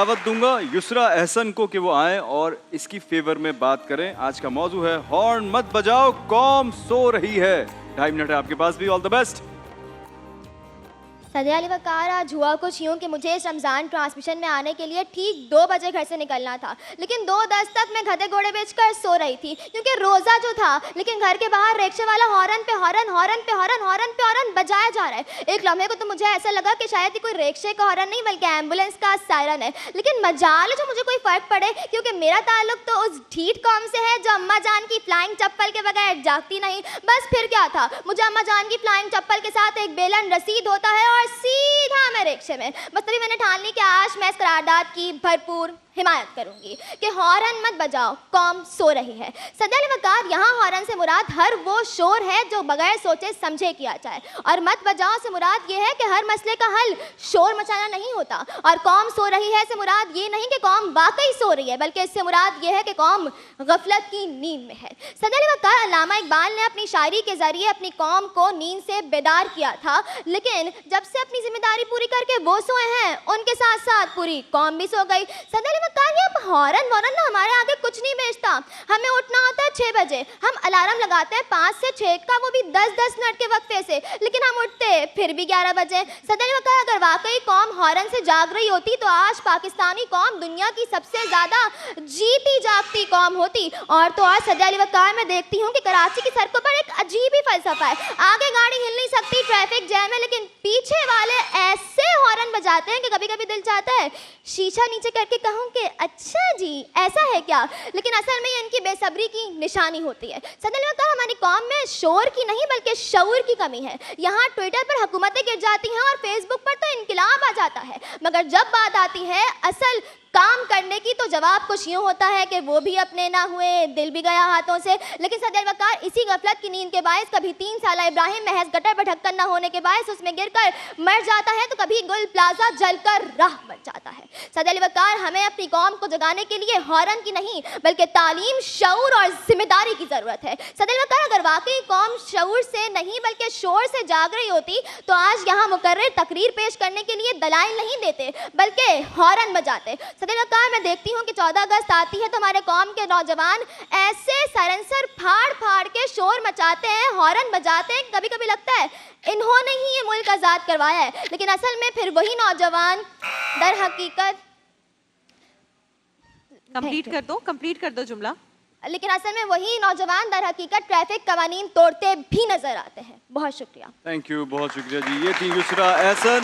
दावत दूंगा युसरा एहसन को कि वो आए और इसकी फेवर में बात करें। आज का मौजू है हॉर्न मत बजाओ, कौम सो रही है। 2.5 मिनट है आपके पास भी। All the best. Sadia Ali Waqar, आज हुआ कुछ यूँ कि मुझे इस रमज़ान ट्रांसमिशन में आने के लिए ठीक 2 बजे घर से निकलना था, लेकिन 2:10 तक मैं गधे घोड़े बेचकर सो रही थी क्योंकि रोज़ा जो था। लेकिन घर के बाहर रिक्शे वाला हॉर्न पे हॉर्न हॉर्न पे हॉर्न हॉर्न पे हॉर्न बजाया जा रहा है। एक लम्हे को तो मुझे ऐसा लगा कि शायद ये कोई रिक्शे का हॉर्न नहीं बल्कि एम्बुलेंस का सायरन है। लेकिन मजाल है जो मुझे कोई फ़र्क पड़े, क्योंकि मेरा ताल्लुक तो उस ढीठ कौम से है जो अम्मा जान की फ्लाइंग चप्पल के बगैर जागती नहीं। बस फिर क्या था, मुझे अम्मा जान की फ्लाइंग चप्पल के साथ एक बेलन रसीद होता है और सीधा मैं रिक्शे में। बस तभी मैंने ठान ली कि आज मैं इस करारदाद की भरपूर हिमायत करूंगी कि हॉर्न मत बजाओ, कौम सो रही है। सदिया अली वकार, यहाँ हॉर्न से मुराद हर वो शोर है जो बगैर सोचे समझे किया जाए, और मत बजाओ से मुराद ये है कि हर मसले का हल शोर मचाना नहीं होता। और कौम सो रही है से मुराद ये नहीं कि कौम वाकई सो रही है, बल्कि इससे मुराद ये है कि कौम गफलत की नींद में है। सदिया अली वकार, अल्लामा इकबाल ने अपनी शायरी के जरिए अपनी कौम को नींद से बेदार किया था, लेकिन जब से अपनी जिम्मेदारी पूरी करके वो सोए हैं, उनके साथ साथ पूरी कौम भी सो गई। सदिया अली वकार, ये हॉर्न वॉर्न ना हमारे आगे कुछ नहीं बेचता। हमें उठना होता है 6 बजे, हम अलार्म लगाते हैं 5 से 6 का, वो भी 10-10 मिनट के वक्फे से, लेकिन हम उठते फिर भी 11 बजे। सदिया अली वकार, अगर वाकई कौम हॉर्न से जाग रही होती तो आज पाकिस्तानी कौम दुनिया की सबसे ज्यादा जीती जागती कौम होती। और तो आज सदिया अली वकार, मैं देखती हूँ कि कराची की सड़कों पर एक अजीब ही फलसफा है। आगे गाड़ी हिल नहीं सकती, ट्रैफिक जैम है, लेकिन पीछे वाले ऐसे हॉर्न बजाते हैं कि कभी कभी दिल चाहता है शीशा नीचे करके कहूँ कि अच्छा जी ऐसा है क्या, लेकिन असल में ये इनकी बेसब्री की निशानी होती है। सदिया अली वकार, हमारी कौम में शोर की नहीं बल्कि शऊर की कमी है। यहाँ ट्विटर पर हुकूमतें गिर जाती हैं और फेसबुक पर तो इनकलाब आ जाता है, मगर जब बात आती है असल काम करने की तो जवाब कुछ यूँ होता है कि वो भी अपने ना हुए, दिल भी गया हाथों से। लेकिन सदिया अली वकार, इसी गफलत की नींद के बायस कभी 3 साला इब्राहिम महज गटर पर ढक्कन न होने के बायस उसमें गिरकर मर जाता है, तो कभी गुल प्लाजा जलकर राह बन जाता है। सदिया अली वकार, हमें अपनी कौम को जगाने के लिए हॉर्न की नहीं बल्कि तालीम, शऊर और जिम्मेदारी की जरूरत है। सदिया अली वकार, अगर वाकई कौम शऊर से नहीं बल्कि शोर से जाग रही होती तो आज यहाँ मुकर्रर तकरीर पेश करने के लिए दलाइल नहीं देते बल्कि हॉर्न बजाते। सदिया अली वकार, मैं देखती हूँ कि 14 अगस्त आती है तो हमारे कौम के नौजवान ऐसे सरंसर फाड़ फाड़ के शोर मचाते हैं, हॉर्न बजाते हैं, कभी कभी लगता है इन्होंने ही ये मुल्क आज़ाद करवाया है, लेकिन असल में फिर वही नौजवान दर हकीकत कंप्लीट कर दो जुमला। लेकिन असल में वही नौजवान दर हकीकत ट्रैफिक कवानीन तोड़ते भी नजर आते हैं। बहुत शुक्रिया। थैंक यू, बहुत शुक्रिया जी। ये थी युसरा एहसन।